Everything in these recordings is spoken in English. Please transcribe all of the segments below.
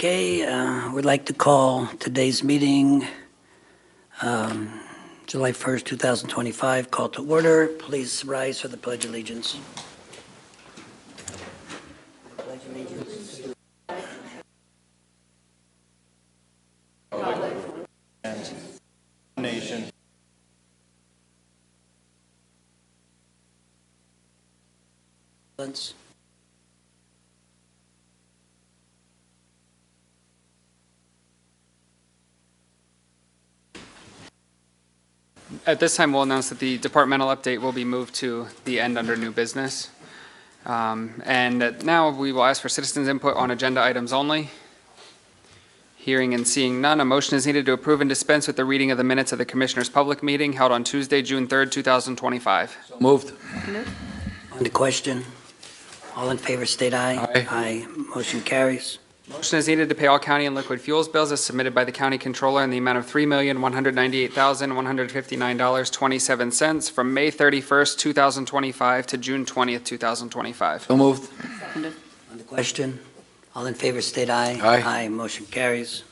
Okay, we'd like to call today's meeting, July 1st, 2025, call to order. Please rise for the Pledge of Allegiance. Pledge of Allegiance. Nation. At this time, we'll announce that the departmental update will be moved to the end under new business. And now we will ask for citizens' input on agenda items only. Hearing and seeing none, a motion is needed to approve and dispense with the reading of the minutes of the Commissioners' public meeting held on Tuesday, June 3rd, 2025. So moved. On the question, all in favor state aye. Aye. Aye. Motion carries. Motion is needed to pay all county and liquid fuels bills as submitted by the county controller in the amount of $3,198,159.27 from May 31st, 2025 to June 20th, 2025. So moved. On the question, all in favor state aye. Aye. Aye. Motion carries.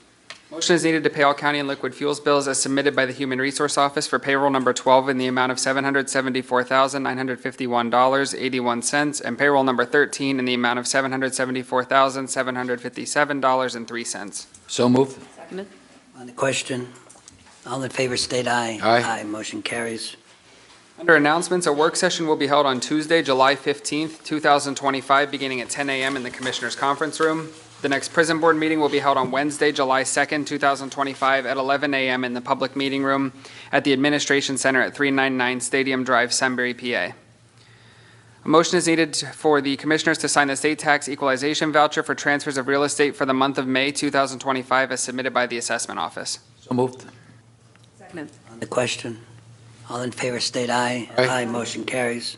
Motion is needed to pay all county and liquid fuels bills as submitted by the Human Resource Office for payroll number 12 in the amount of $774,951.81 and payroll number 13 in the amount of $774,757.03. So moved. On the question, all in favor state aye. Aye. Aye. Motion carries. Under announcements, a work session will be held on Tuesday, July 15th, 2025, beginning at 10 a.m. in the Commissioners' Conference Room. The next prison board meeting will be held on Wednesday, July 2nd, 2025 at 11 a.m. in the public meeting room at the Administration Center at 399 Stadium Drive, Sunbury, PA. A motion is needed for the Commissioners to sign the state tax equalization voucher for transfers of real estate for the month of May 2025 as submitted by the Assessment Office. So moved. On the question, all in favor state aye. Aye. Motion carries.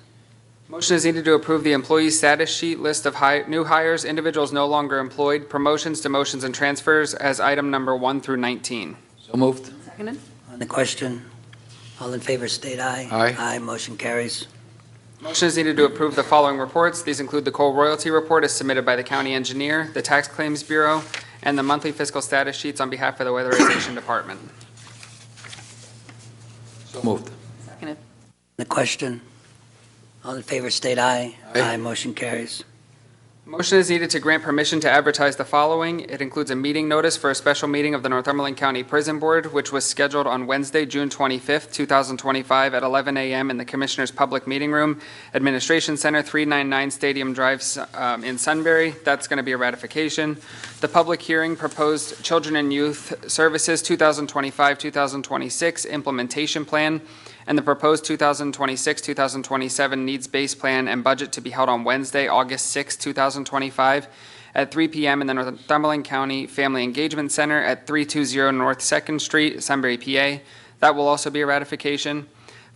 Motion is needed to approve the employee status sheet list of new hires, individuals no longer employed, promotions, demotions, and transfers as item number 1 through 19. So moved. On the question, all in favor state aye. Aye. Aye. Motion carries. Motion is needed to approve the following reports. These include the coal royalty report as submitted by the county engineer, the Tax Claims Bureau, and the monthly fiscal status sheets on behalf of the Weatherization Department. So moved. On the question, all in favor state aye. Aye. Motion carries. Motion is needed to grant permission to advertise the following. It includes a meeting notice for a special meeting of the Northumberland County Prison Board, which was scheduled on Wednesday, June 25th, 2025 at 11 a.m. in the Commissioners' Public Meeting Room, Administration Center, 399 Stadium Drive in Sunbury. That's going to be a ratification. The public hearing proposed Children and Youth Services 2025-2026 Implementation Plan and the proposed 2026-2027 Needs-Based Plan and Budget to be held on Wednesday, August 6, 2025 at 3 p.m. in the Northumberland County Family Engagement Center at 320 North 2nd Street, Sunbury, PA. That will also be a ratification.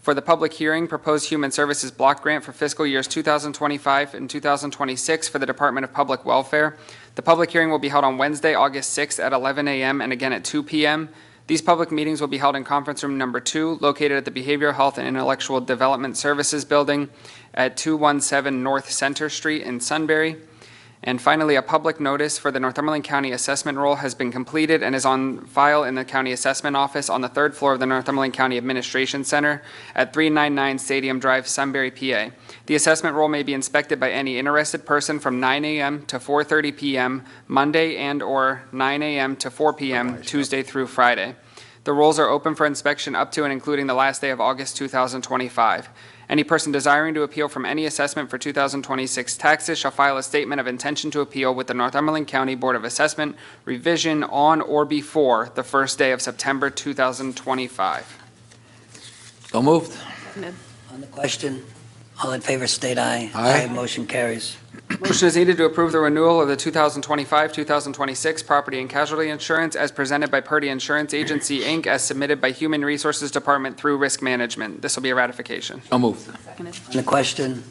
For the public hearing, proposed Human Services Block Grant for fiscal years 2025 and 2026 for the Department of Public Welfare. The public hearing will be held on Wednesday, August 6th at 11 a.m. and again at 2 p.m. These public meetings will be held in conference room number 2, located at the Behavioral Health and Intellectual Development Services Building at 217 North Center Street in Sunbury. And finally, a public notice for the Northumberland County Assessment Roll has been completed and is on file in the County Assessment Office on the 3rd floor of the Northumberland County Administration Center at 399 Stadium Drive, Sunbury, PA. The assessment roll may be inspected by any interested person from 9 a.m. to 4:30 p.m. Monday and or 9 a.m. to 4 p.m. Tuesday through Friday. The rolls are open for inspection up to and including the last day of August 2025. Any person desiring to appeal from any assessment for 2026 taxes shall file a statement of intention to appeal with the Northumberland County Board of Assessment revision on or before the first day of September 2025. So moved. On the question, all in favor state aye. Aye. Motion carries. Motion is needed to approve the renewal of the 2025-2026 property and casualty insurance as presented by Purdy Insurance Agency, Inc., as submitted by Human Resources Department through Risk Management. This will be a ratification. So moved. On the question,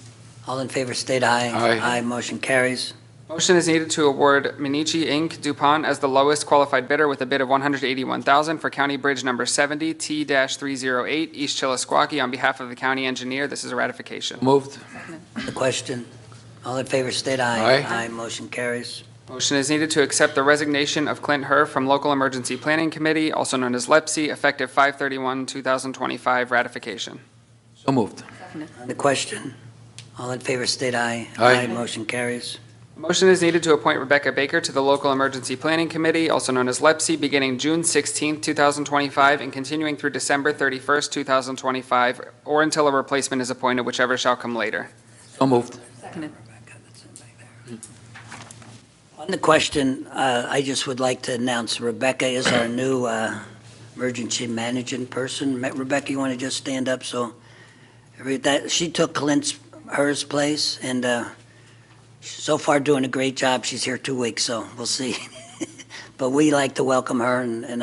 all in favor state aye. Aye. Motion carries. Motion is needed to award Minichi, Inc., DuPont as the lowest qualified bidder with a bid of $181,000 for County Bridge Number 70 T-308 East Chillisquaque on behalf of the county engineer. This is a ratification. Moved. On the question, all in favor state aye. Aye. Motion carries. Motion is needed to accept the resignation of Clint Herr from Local Emergency Planning Committee, also known as LEPSI, effective 5/31/2025, ratification. So moved. Seconded. On the question, all in favor state aye. Aye. Motion carries. Motion is needed to appoint Rebecca Baker to the Local Emergency Planning Committee, also known as LEPSI, beginning June 16, 2025, and continuing through December 31st, 2025, or until a replacement is appointed, whichever shall come later. So moved. Seconded. On the question, I just would like to announce Rebecca is our new emergency management person. Rebecca, you want to just stand up? She took Her's place, and she's so far doing a great job. She's here 2 weeks, so we'll see. But we like to welcome her, and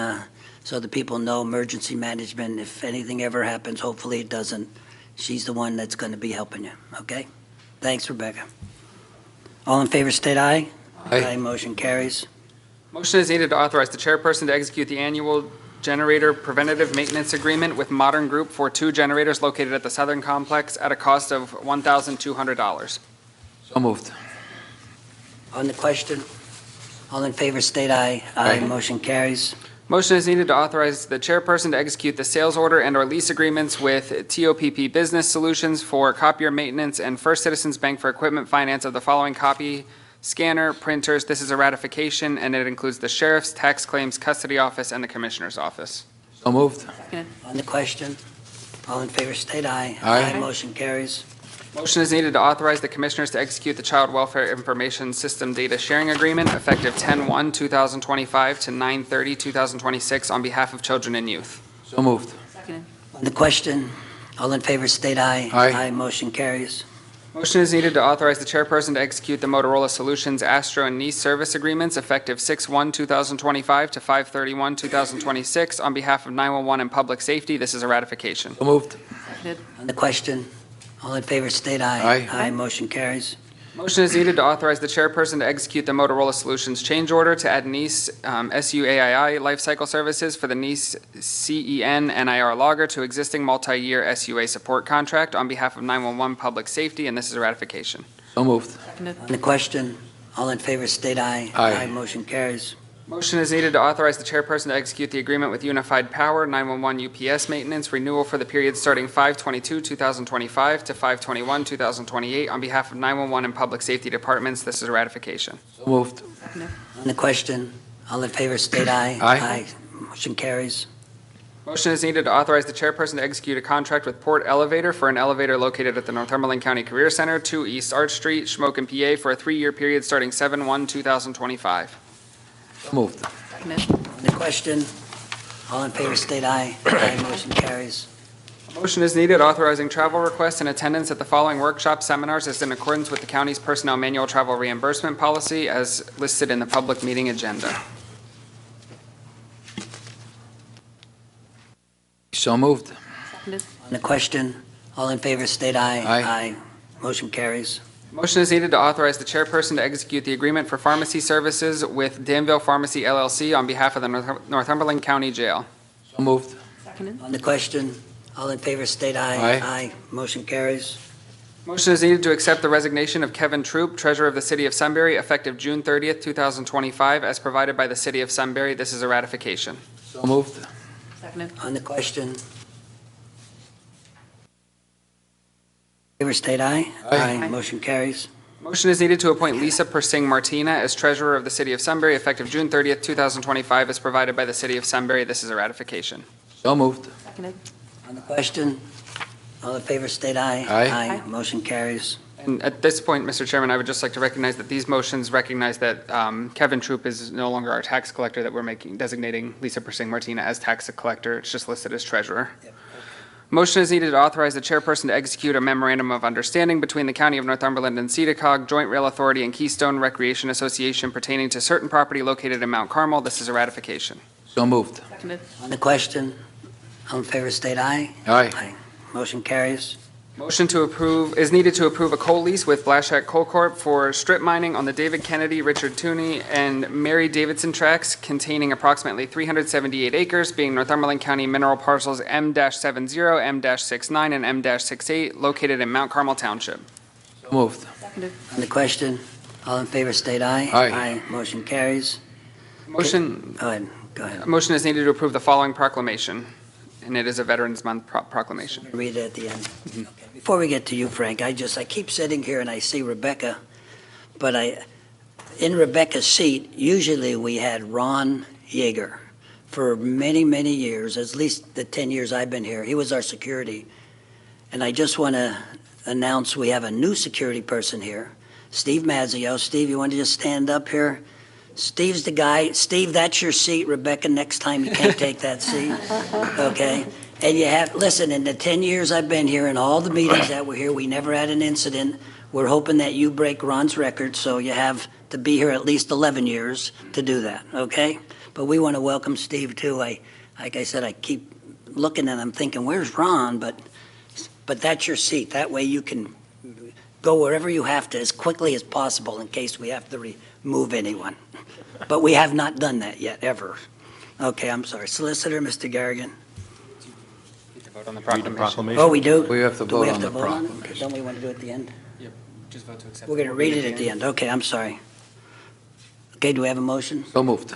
so the people know emergency management. If anything ever happens, hopefully it doesn't, she's the one that's going to be helping you, okay? Thanks, Rebecca. All in favor state aye. Aye. Motion carries. Motion is needed to authorize the chairperson to execute the annual generator preventative maintenance agreement with Modern Group for 2 generators located at the Southern Complex at a cost of $1,200. So moved. On the question, all in favor state aye. Aye. Motion carries. Motion is needed to authorize the chairperson to execute the sales order and/or lease agreements with TOPP Business Solutions for copier maintenance and First Citizens Bank for equipment finance of the following copy scanner, printers. This is a ratification, and it includes the sheriff's, tax claims, custody office, and the commissioner's office. So moved. Seconded. On the question, all in favor state aye. Aye. Motion carries. Motion is needed to authorize the commissioners to execute the Child Welfare Information System Data Sharing Agreement effective 10/1/2025 to 9/30/2026 on behalf of children and youth. So moved. Seconded. On the question, all in favor state aye. Aye. Motion carries. Motion is needed to authorize the chairperson to execute the Motorola Solutions Astro and Nice service agreements effective 6/1/2025 to 5/31/2026 on behalf of 911 and public safety. This is a ratification. So moved. Seconded. On the question, all in favor state aye. Aye. Motion carries. Motion is needed to authorize the chairperson to execute the Motorola Solutions change order to add Nice SUAII Lifecycle Services for the Nice CEN NIR logger to existing multi-year SUA support contract on behalf of 911 Public Safety, and this is a ratification. So moved. Seconded. On the question, all in favor state aye. Aye. Motion carries. Motion is needed to authorize the chairperson to execute the agreement with Unified Power 911 UPS maintenance renewal for the period starting 5/22/2025 to 5/21/2028 on behalf of 911 and public safety departments. This is a ratification. So moved. Seconded. On the question, all in favor state aye. Aye. Motion carries. Motion is needed to authorize the chairperson to execute a contract with Port Elevator for an elevator located at the Northumberland County Career Center, 2 East Arch Street, Shamokin, PA, for a 3-year period starting 7/1/2025. So moved. Seconded. On the question, all in favor state aye. Motion carries. Motion is needed authorizing travel requests and attendance at the following workshop seminars as in accordance with the county's personnel manual travel reimbursement policy as listed in the public meeting agenda. So moved. Seconded. On the question, all in favor state aye. Aye. Motion carries. Motion is needed to authorize the chairperson to execute the agreement for pharmacy services with Danville Pharmacy LLC on behalf of the Northumberland County Jail. So moved. Seconded. On the question, all in favor state aye. Aye. Motion carries. Motion is needed to accept the resignation of Kevin Troop, Treasurer of the City of Sunbury, effective June 30th, 2025, as provided by the City of Sunbury. This is a ratification. So moved. Seconded. On the question, favor state aye. Aye. Motion carries. Motion is needed to appoint Lisa Persing Martina as Treasurer of the City of Sunbury, effective June 30th, 2025, as provided by the City of Sunbury. This is a ratification. So moved. Seconded. On the question, all in favor state aye. Aye. Motion carries. And at this point, Mr. Chairman, I would just like to recognize that these motions recognize that Kevin Troop is no longer our tax collector, that we're designating Lisa Persing Martina as tax collector. It's just listed as treasurer. Motion is needed to authorize the chairperson to execute a memorandum of understanding between the County of Northumberland and CEDACOG, Joint Rail Authority, and Keystone Recreation Association pertaining to certain property located in Mount Carmel. This is a ratification. So moved. Seconded. On the question, all in favor state aye. Aye. Motion carries. Motion to approve is needed to approve a coal lease with Blashack Coal Corp. for strip mining on the David Kennedy, Richard Tooney, and Mary Davidson tracts containing approximately 378 acres, being Northumberland County mineral parcels M-70, M-69, and M-68, located in Mount Carmel Township. So moved. Seconded. On the question, All in favor, state aye. Aye. Motion carries. Motion, Go ahead, go ahead. a motion is needed to approve the following proclamation, and it is a Veterans Month proclamation. Read it at the end. Okay. Before we get to you, Frank, I keep sitting here and I see Rebecca, but in Rebecca's seat, usually we had Ron Yeager for many, many years, at least the 10 years I've been here. He was our security. And I just want to announce we have a new security person here, Steve Mazzio. Steve, you want to just stand up here? Steve's the guy. Steve, that's your seat. Rebecca, next time you can't take that seat. Okay? And you have, listen, in the 10 years I've been here and all the meetings that were here, we never had an incident. We're hoping that you break Ron's record, so you have to be here at least 11 years to do that, okay? But we want to welcome Steve, too. Like I said, I keep looking and I'm thinking, where's Ron? But that's your seat. That way you can go wherever you have to as quickly as possible in case we have to remove anyone. But we have not done that yet, ever. Okay, I'm sorry. Solicitor, Mr. Garrigan. Need to vote on the Read the proclamation. proclamation. Oh, we do? We have to Do we vote have on to the vote on it? proclamation. Don't we want to do it at the end? Just vote to accept. We're going to read it at the end. Okay, I'm sorry. Okay, do we have a motion? So moved.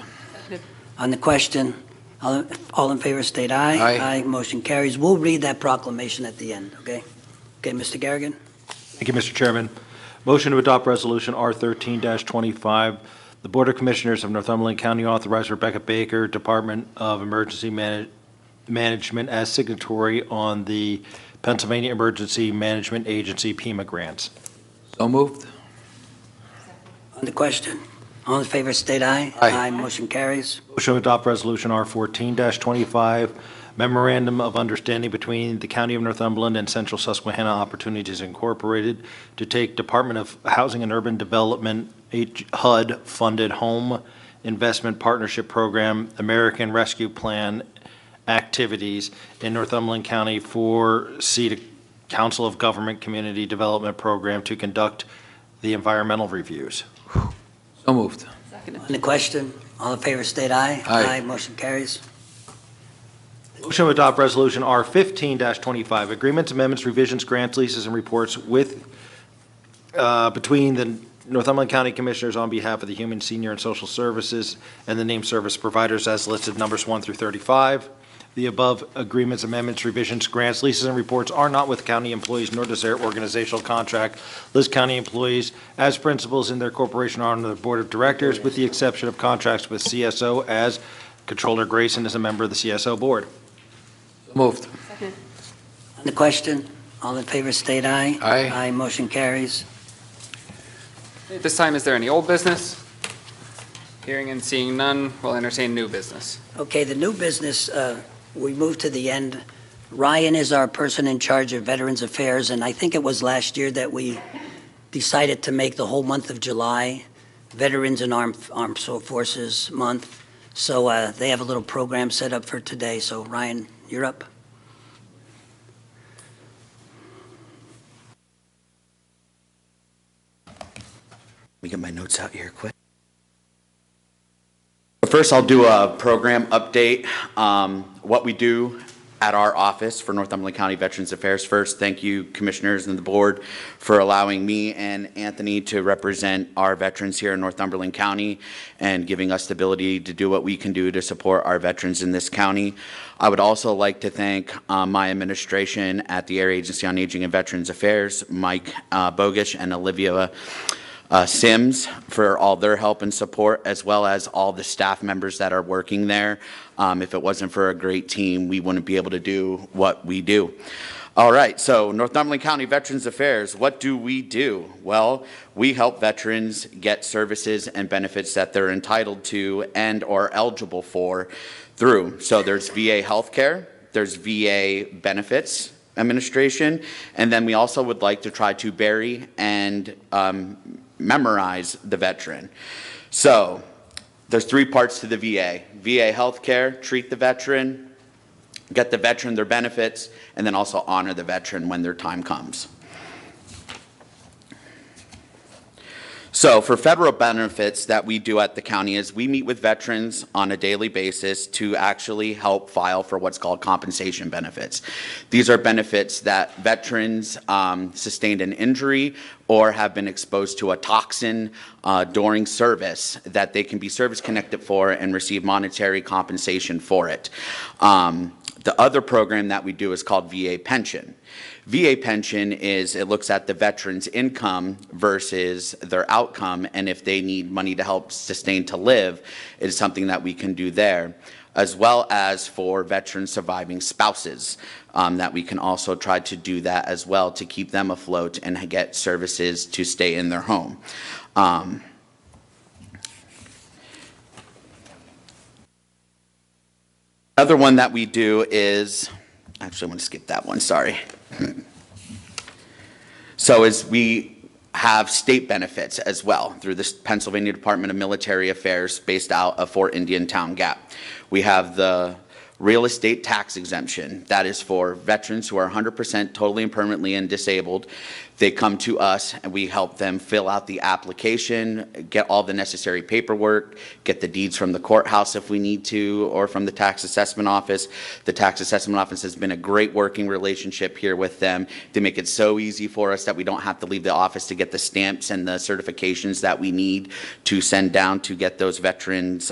On the question, all in favor state aye. Aye. Motion carries. We'll read that proclamation at the end, okay? Okay, Mr. Garrigan? Thank you, Mr. Chairman. Motion to adopt Resolution R13-25. The Board of Commissioners of Northumberland County authorize Rebecca Baker, Department of Emergency Management, as signatory on the Pennsylvania Emergency Management Agency PEMA grants. So moved. On the question, all in favor state aye. Aye. Motion carries. Motion to adopt Resolution R14-25, Memorandum of Understanding between the County of Northumberland and Central Susquehanna Opportunities Incorporated to take Department of Housing and Urban Development HUD-funded Home Investment Partnership Program American Rescue Plan activities in Northumberland County for CEDA Council of Government Community Development Program to conduct the environmental reviews. So moved. On the question, all in favor state aye. Aye. Motion carries. Motion to adopt Resolution R15-25, agreements, amendments, revisions, grants, leases, and reports with, between the Northumberland County Commissioners on behalf of the Human, Senior, and Social Services and the named service providers as listed, numbers 1 through 35. The above agreements, amendments, revisions, grants, leases, and reports are not with county employees, nor does their organizational contract list county employees as principals in their corporation or on the board of directors, with the exception of contracts with CSO, as Controller Grayson is a member of the CSO board. So moved. On the question, all in favor state aye. Aye. Motion carries. At this time, is there any old business? Hearing and seeing none, we'll entertain new business. Okay, the new business, we moved to the end. Ryan is our person in charge of Veterans Affairs, and I think it was last year that we decided to make the whole month of July Veterans and Armed Forces Month. So they have a little program set up for today. So Ryan, you're up. Let me get my notes out here quick. First, I'll do a program update. What we do at our office for Northumberland County Veterans Affairs. First, thank you, commissioners and the board, for allowing me and Anthony to represent our veterans here in Northumberland County and giving us the ability to do what we can do to support our veterans in this county. I would also like to thank my administration at the Area Agency on Aging and Veterans Affairs, Mike Bogish and Olivia Sims, for all their help and support, as well as all the staff members that are working there. If it wasn't for a great team, we wouldn't be able to do what we do. All right, so Northumberland County Veterans Affairs, what do we do? Well, we help veterans get services and benefits that they're entitled to and or eligible for through. So there's VA healthcare, there's VA benefits administration, and then we also would like to try to bury and memorize the veteran. So there's three parts to the VA. VA healthcare, treat the veteran, get the veteran their benefits, and then also honor the veteran when their time comes. So for federal benefits that we do at the county is we meet with veterans on a daily basis to actually help file for what's called compensation benefits. These are benefits that veterans sustained an injury or have been exposed to a toxin during service that they can be service connected for and receive monetary compensation for it. The other program that we do is called VA pension. VA pension it looks at the veteran's income versus their outcome, and if they need money to help sustain to live, it is something that we can do there, as well as for veteran surviving spouses, that we can also try to do that as well to keep them afloat and get services to stay in their home. Another one that we do is, actually I want to skip that one, sorry. So we have state benefits as well through the Pennsylvania Department of Military Affairs based out of Fort Indian Town Gap. We have the real estate tax exemption. That is for veterans who are 100% totally and permanently and disabled. They come to us and we help them fill out the application, get all the necessary paperwork, get the deeds from the courthouse if we need to, or from the tax assessment office. The tax assessment office has been a great working relationship here with them. They make it so easy for us that we don't have to leave the office to get the stamps and the certifications that we need to send down to get those veterans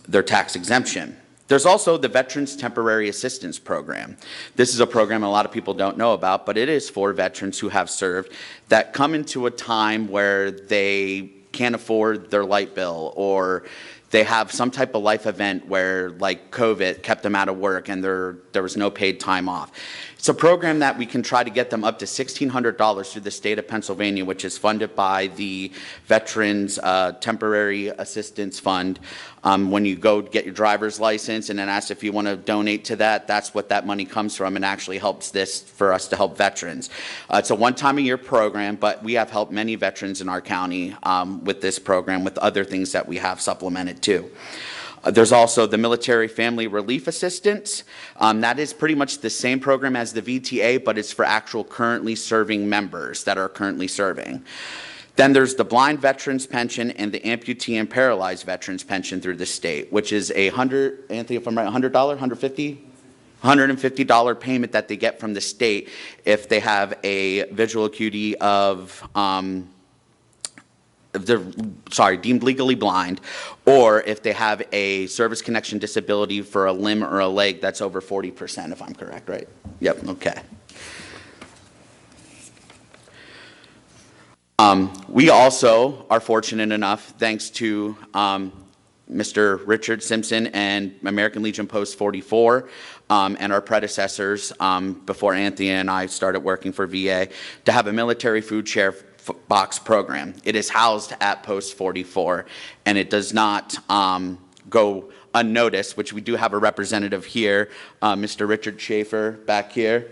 their tax exemption. There's also the Veterans Temporary Assistance Program. This is a program a lot of people don't know about, but it is for veterans who have served that come into a time where they can't afford their light bill, or they have some type of life event where, like COVID, kept them out of work and there was no paid time off. It's a program that we can try to get them up to $1,600 through the state of Pennsylvania, which is funded by the Veterans Temporary Assistance Fund. When you go get your driver's license and then ask if you want to donate to that, that's what that money comes from, and actually helps this for us to help veterans. It's a one-time-a-year program, but we have helped many veterans in our county with this program, with other things that we have supplemented too. There's also the Military Family Relief Assistance. That is pretty much the same program as the VTA, but it's for actual currently serving members that are currently serving. Then there's the Blind Veterans Pension and the Amputee and Paralyzed Veterans Pension through the state, which is Anthony, if I'm right, $100, $150? $150 payment that they get from the state if they have a visual acuity of if they're deemed legally blind, or if they have a service connection disability for a limb or a leg that's over 40%, if I'm correct, right? Yep, okay. We also are fortunate enough, thanks to Mr. Richard Simpson and American Legion Post 44 and our predecessors before Anthony and I started working for VA, to have a military food share box program. It is housed at Post 44, and it does not go unnoticed, which we do have a representative here, Mr. Richard Schaefer back here.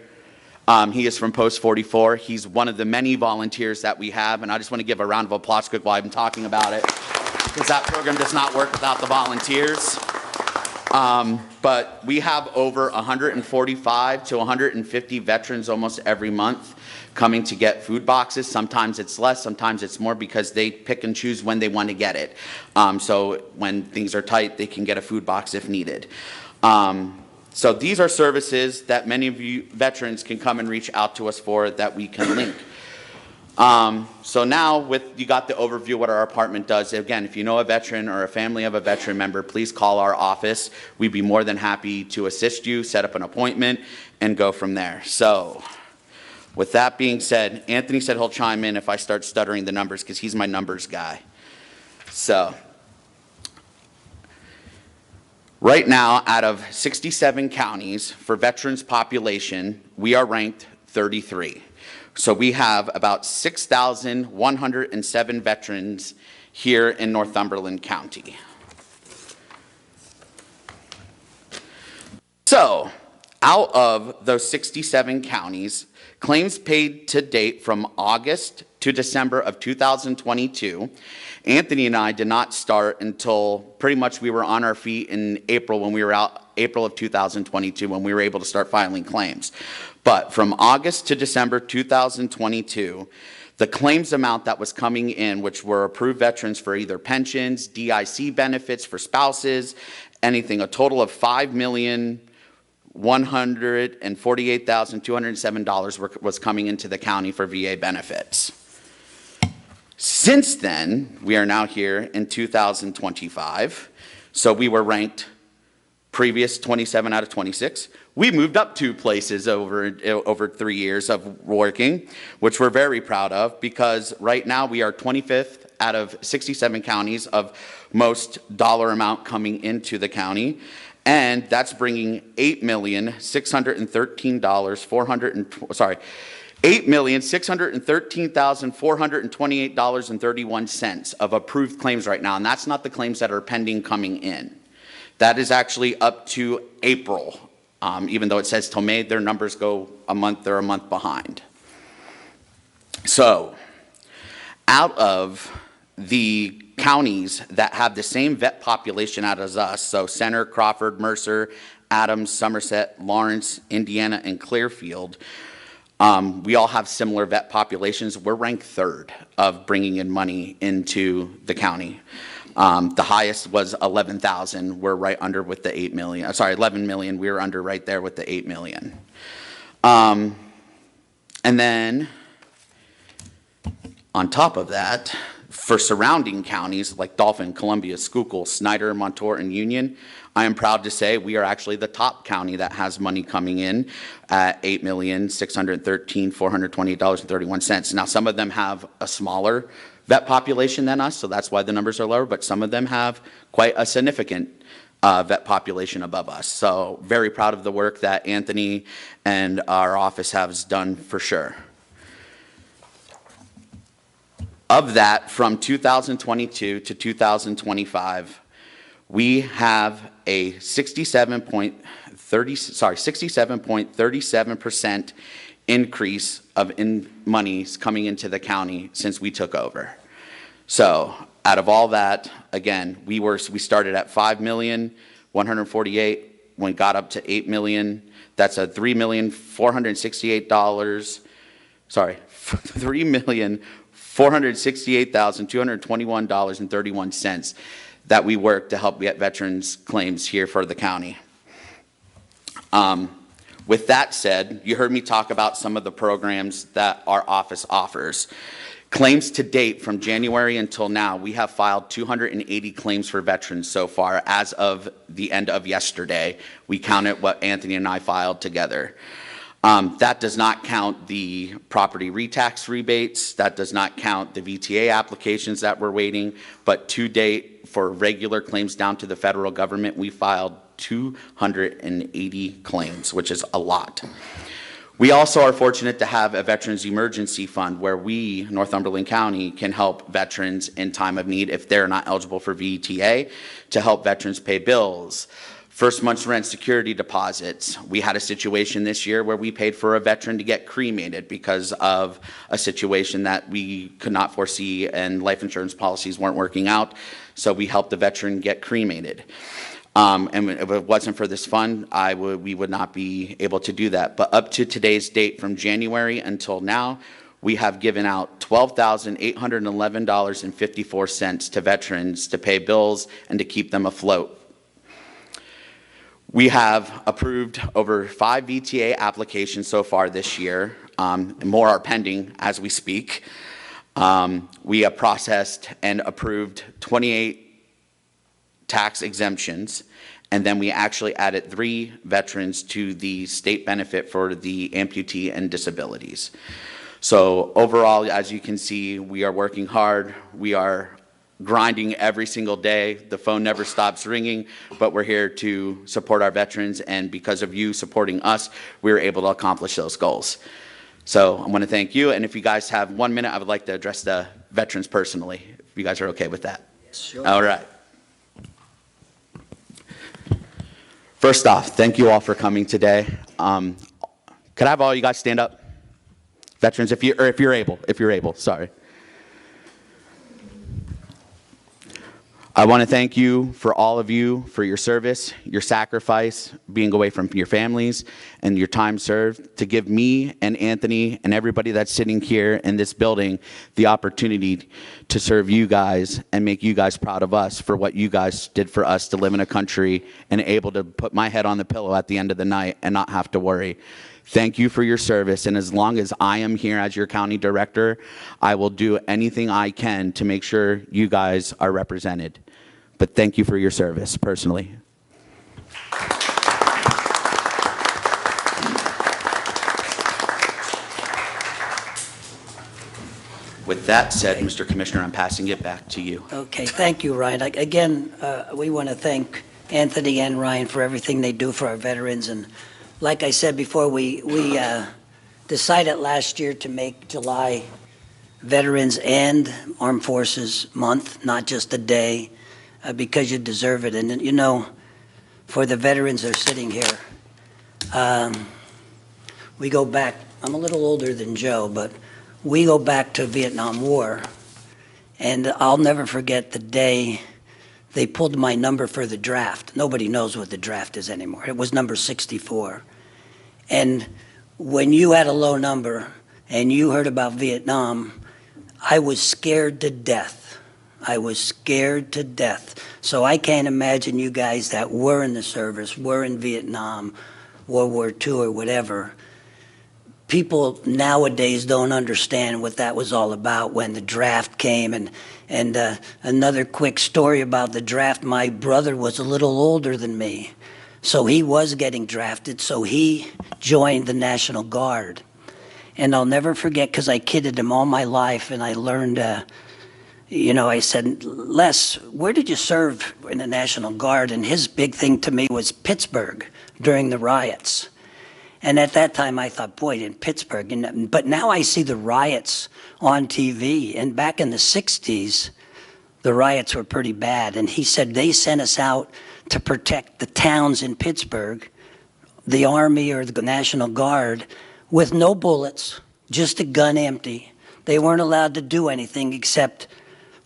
He is from Post 44. He's one of the many volunteers that we have, and I just want to give a round of applause quick while I'm talking about it, because that program does not work without the volunteers. But we have over 145 to 150 veterans almost every month coming to get food boxes. Sometimes it's less, sometimes it's more, because they pick and choose when they want to get it. So when things are tight, they can get a food box if needed. So these are services that many of you veterans can come and reach out to us for, that we can link. So now you got the overview of what our department does. Again, if you know a veteran or a family of a veteran member, please call our office. We'd be more than happy to assist you, set up an appointment, and go from there. So with that being said, Anthony said he'll chime in if I start stuttering the numbers, because he's my numbers guy. So right now, out of 67 counties for veterans population, we are ranked 33. So we have about 6,107 veterans here in Northumberland County. So out of those 67 counties, claims paid to date from August to December of 2022, Anthony and I did not start until pretty much we were on our feet in April, when we were out, April of 2022, when we were able to start filing claims. But from August to December 2022, The claims amount that was coming in, which were approved veterans for either pensions, DIC benefits for spouses, anything, a total of $5,148,207 was coming into the county for VA benefits. Since then, we are now here in 2025, so we were ranked previous 27 out of 26. We moved up 2 places over 3 years of working, which we're very proud of, because right now we are 25th out of 67 counties of most dollar amount coming into the county. And that's bringing $8,613,428.31 of approved claims right now. And that's not the claims that are pending coming in. That is actually up to April. Even though it says till May, their numbers go they're a month behind. So, out of the counties that have the same vet population as us, so Center, Crawford, Mercer, Adams, Somerset, Lawrence, Indiana, and Clearfield, we all have similar vet populations. We're ranked 3rd of bringing in money into the county. The highest was 11,000. We're right under with the 8 million. Sorry, 11 million. We were under right there with the 8 million. And then on top of that, for surrounding counties like Dauphin, Columbia, Schuylkill, Snyder, Montour, and Union, I am proud to say we are actually the top county that has money coming in at $8,613,428.31. Now, some of them have a smaller vet population than us, so that's why the numbers are lower, but some of them have quite a significant vet population above us. So very proud of the work that Anthony and our office has done for sure. Of that, from 2022 to 2025, we have a 67.37% increase of monies coming into the county since we took over. So out of all that, again, we started at $5,148,000, when it got up to $8 million. That's a $3,468,221.31 that we work to help get veterans claims here for the county. With that said, you heard me talk about some of the programs that our office offers. Claims to date from January until now, we have filed 280 claims for veterans so far as of the end of yesterday. We counted what Anthony and I filed together. That does not count the property retax rebates. That does not count the VTA applications that we're waiting. But to date, for regular claims down to the federal government, we filed 280 claims, which is a lot. We also are fortunate to have a Veterans Emergency Fund where we, Northumberland County, can help veterans in time of need if they're not eligible for VTA, to help veterans pay bills. First month's rent security deposits. We had a situation this year where we paid for a veteran to get cremated because of a situation that we could not foresee and life insurance policies weren't working out. So we helped the veteran get cremated. And if it wasn't for this fund, we would not be able to do that. But up to today's date, from January until now, we have given out $12,811.54 to veterans to pay bills and to keep them afloat. We have approved over 5 VTA applications so far this year. And more are pending as we speak. We have processed and approved 28 tax exemptions, and then we actually added 3 veterans to the state benefit for the amputee and disabilities. So overall, as you can see, we are working hard. We are grinding every single day. The phone never stops ringing, but we're here to support our veterans, and because of you supporting us, we were able to accomplish those goals. So I want to thank you, and if you guys have 1 minute, I would like to address the veterans personally, if you guys are okay with that. Sure. All right. First off, thank you all for coming today. Could I have all you guys stand up? Veterans, if you're able, sorry. I want to thank you for all of you for your service, your sacrifice, being away from your families, and your time served to give me and Anthony and everybody that's sitting here in this building the opportunity to serve you guys and make you guys proud of us for what you guys did for us to live in a country and able to put my head on the pillow at the end of the night and not have to worry. Thank you for your service, and as long as I am here as your county director, I will do anything I can to make sure you guys are represented. But thank you for your service, personally. With that said, Mr. Commissioner, I'm passing it back to you. Okay, thank you, Ryan. Again, we want to thank Anthony and Ryan for everything they do for our veterans. And like I said before, we decided last year to make July Veterans and Armed Forces Month, not just a day, because you deserve it. And, you know, for the veterans that are sitting here, we go back, I'm a little older than Joe, but we go back to Vietnam War, and I'll never forget the day they pulled my number for the draft. Nobody knows what the draft is anymore. It was number 64. And when you had a low number and you heard about Vietnam, I was scared to death. I was scared to death. So I can't imagine you guys that were in the service, were in Vietnam, World War II or whatever. People nowadays don't understand what that was all about when the draft came. And another quick story about the draft, my brother was a little older than me. So he was getting drafted, so he joined the National Guard. And I'll never forget, because I kidded him all my life, and I learned, I said, Les, where did you serve in the National Guard? And his big thing to me was Pittsburgh during the riots. And at that time, I thought, boy, in Pittsburgh. But now I see the riots on TV. And back in the 60s, the riots were pretty bad. And he said they sent us out to protect the towns in Pittsburgh, the Army or the National Guard, with no bullets, just a gun empty. They weren't allowed to do anything except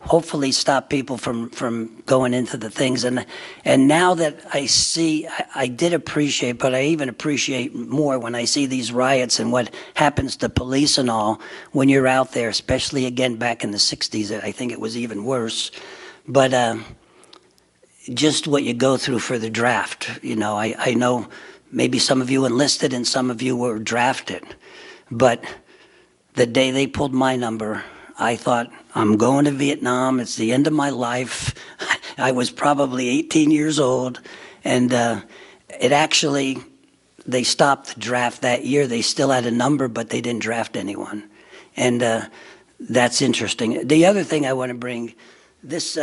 hopefully stop people from going into the things. And now that I see, I did appreciate, but I even appreciate more when I see these riots and what happens to police and all when you're out there, especially again back in the 60s. I think it was even worse. But just what you go through for the draft. I know maybe some of you enlisted and some of you were drafted. But the day they pulled my number, I thought, I'm going to Vietnam. It's the end of my life. I was probably 18 years old. And they stopped the draft that year. They still had a number, but they didn't draft anyone. And that's interesting. The other thing I want to bring, this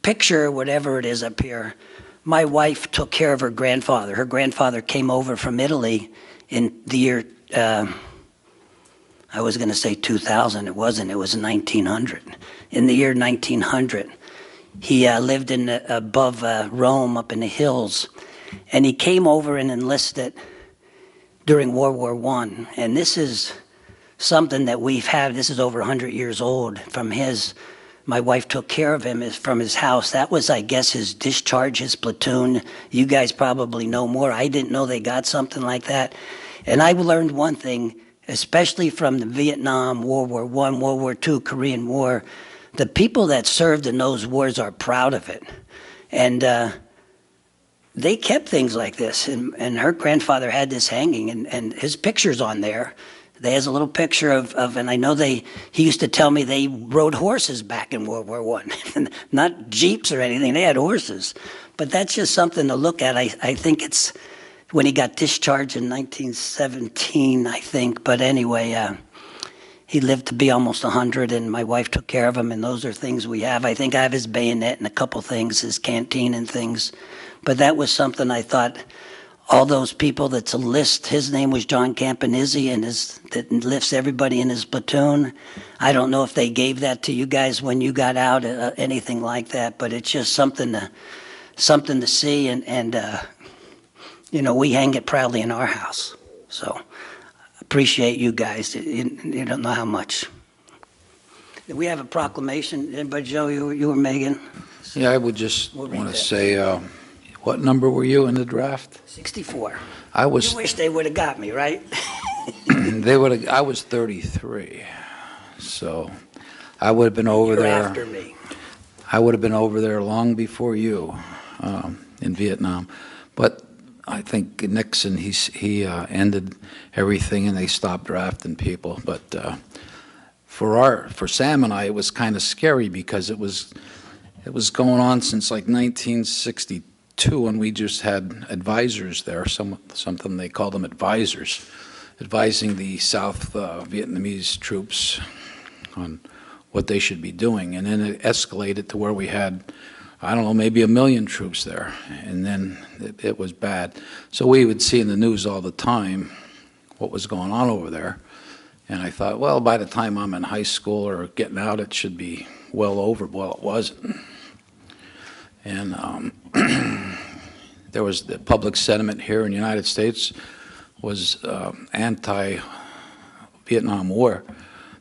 picture, whatever it is up here, my wife took care of her grandfather. Her grandfather came over from Italy in the year, I was going to say 2000. It wasn't. It was 1900. In the year 1900, he lived above Rome, up in the hills, and he came over and enlisted during World War I. And this is something that we've had. This is over 100 years old. My wife took care of him from his house. That was, I guess, his discharge, his platoon. You guys probably know more. I didn't know they got something like that. And I learned one thing, especially from the Vietnam, World War I, World War II, Korean War, the people that served in those wars are proud of it. And they kept things like this. And her grandfather had this hanging, and his picture's on there. There's a little picture of and I know he used to tell me they rode horses back in World War I. Not jeeps or anything, they had horses. But that's just something to look at. I think it's when he got discharged in 1917, I think. But anyway, he lived to be almost 100, and my wife took care of him, and those are things we have. I think I have his bayonet and a couple things, his canteen and things. But that was something I thought, all those people that's a list, his name was John Campanizzi, and that lifts everybody in his platoon. I don't know if they gave that to you guys when you got out, anything like that, but it's just something to see, and we hang it proudly in our house. So appreciate you guys. You don't know how much. We have a proclamation. Anybody, Joe, you or Megan? Yeah, I would just We'll read want that. to say, what number were you in the draft? 64. I You was, wish they would have got me, right? I was 33, so I would have been over You're there. after me. I would have been over there long before you in Vietnam. But I think Nixon, he ended everything and they stopped drafting people. But for Sam and I, it was kind of scary because it was going on since like 1962, and we just had advisors there, something they called them advisors, advising the South Vietnamese troops on what they should be doing. And then it escalated to where we had, I don't know, maybe 1 million troops there. And then it was bad. So we would see in the news all the time what was going on over there. And I thought, well, by the time I'm in high school or getting out, it should be well over. Well, it wasn't. And there was the public sentiment here in the United States was anti-Vietnam War.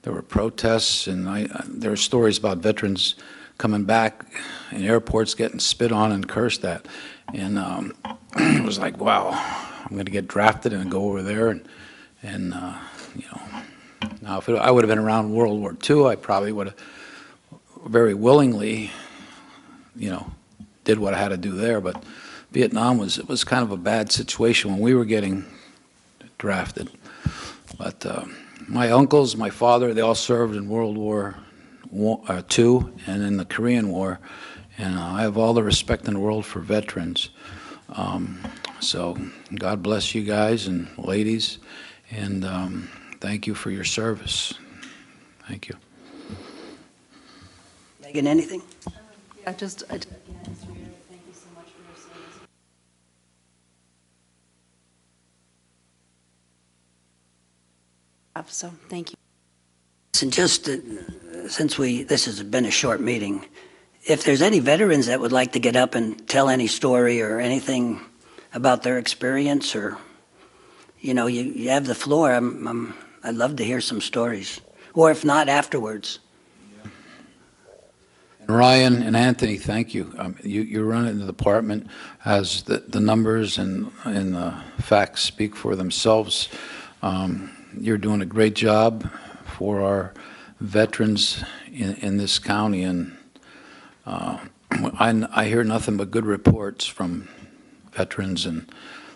There were protests, and there are stories about veterans coming back in airports getting spit on and cursed at. And it was like, wow, I'm going to get drafted and go over there. And you know, now if I would have been around World War II, I probably would have very willingly, did what I had to do there. But Vietnam it was kind of a bad situation when we were getting drafted. But my uncles, my father, they all served in World War II and in the Korean War, and I have all the respect in the world for veterans. So God bless you guys and ladies, and thank you for your service. Thank you. Megan, anything? Yeah, just, Again, Mr. Mayor, thank you so much for your service. So, thank you. And just since this has been a short meeting, if there's any veterans that would like to get up and tell any story or anything about their experience, or you have the floor. I'd love to hear some stories, or if not, afterwards. And Ryan and Anthony, thank you. You run the department as the numbers and the facts speak for themselves. You're doing a great job for our veterans in this county, and I hear nothing but good reports from veterans and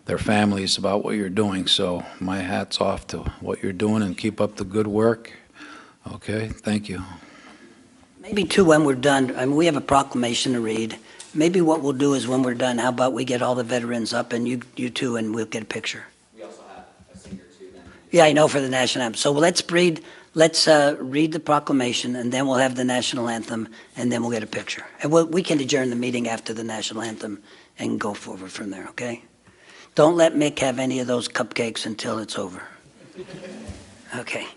their families about what you're doing. So my hat's off to what you're doing, and keep up the good work. Okay, thank you. Maybe too, when we're done, we have a proclamation to read. Maybe what we'll do is when we're done, how about we get all the veterans up and you two, and we'll get a picture. We also have a singer too then. Yeah, I know, for the national anthem. So let's read the proclamation, and then we'll have the national anthem, and then we'll get a picture. And we can adjourn the meeting after the national anthem and go forward from there, okay? Don't let Mick have any of those cupcakes until it's over. Okay.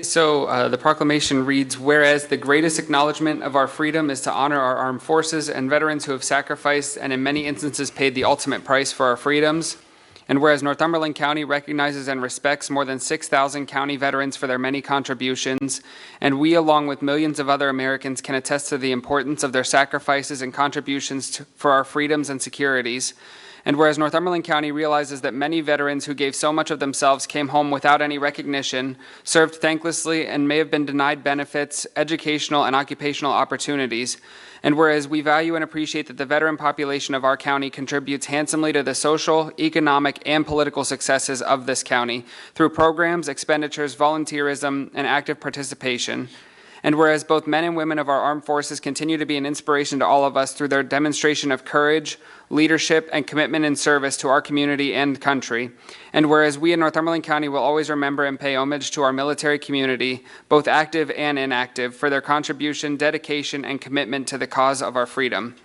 So the proclamation reads, whereas the greatest acknowledgement of our freedom is to honor our armed forces and veterans who have sacrificed and in many instances paid the ultimate price for our freedoms. And whereas Northumberland County recognizes and respects more than 6,000 county veterans for their many contributions, and we, along with millions of other Americans, can attest to the importance of their sacrifices and contributions for our freedoms and securities. And whereas Northumberland County realizes that many veterans who gave so much of themselves came home without any recognition, served thanklessly, and may have been denied benefits, educational, and occupational opportunities. And whereas we value and appreciate that the veteran population of our county contributes handsomely to the social, economic, and political successes of this county through programs, expenditures, volunteerism, and active participation. And whereas both men and women of our armed forces continue to be an inspiration to all of us through their demonstration of courage, leadership, and commitment and service to our community and country. And whereas we in Northumberland County will always remember and pay homage to our military community, both active and inactive, for their contribution, dedication, and commitment to the cause of our freedom.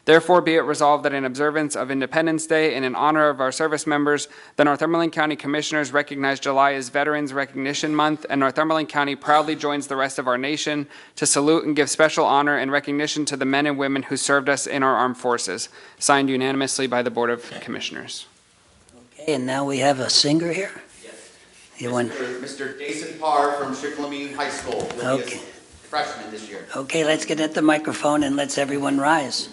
Therefore, be it resolved that in observance of Independence Day and in honor of our service members, the Northumberland County Commissioners recognize July as Veterans Recognition Month, and Northumberland County proudly joins the rest of our nation to salute and give special honor and recognition to the men and women who served us in our armed forces. Signed unanimously by the Board of Commissioners. Okay, and now we have a singer here? Yes. You want? Mr. Jason Parr from Shikellamy High School. He'll be Okay. freshman this year. Okay, let's get at the microphone and let's everyone rise.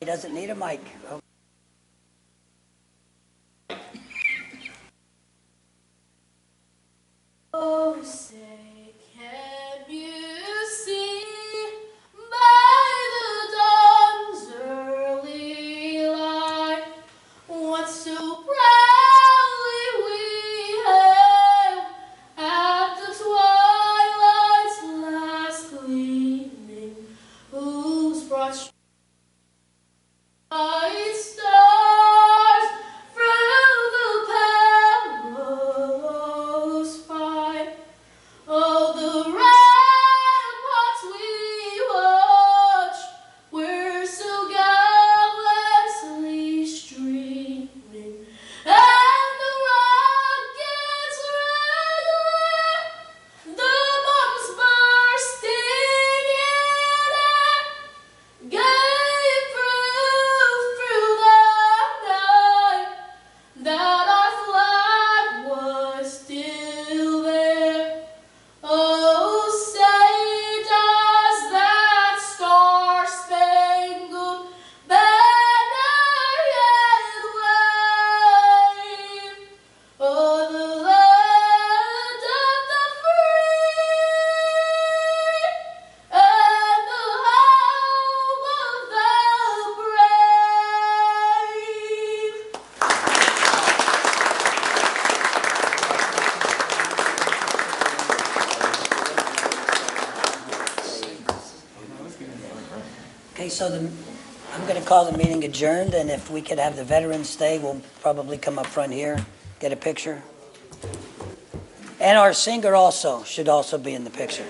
He doesn't need a mic. Oh, say, can you see by the dawn's early light what so proudly we hailed at the twilight's last gleaming, whose broad bright stars through the perilous fight. Oh, the ramparts we watched were so gallantly streaming, and the rockets' red glare, the bombs bursting in air, gave proof through the night that our flag was still there. Oh, say does that star-spangled banner yet wave o'er the land of the free and the home of the brave? Okay, so I'm going to call the meeting adjourned, and if we could have the veterans stay, we'll probably come up front here, get a picture. And our singer also should also be in the picture.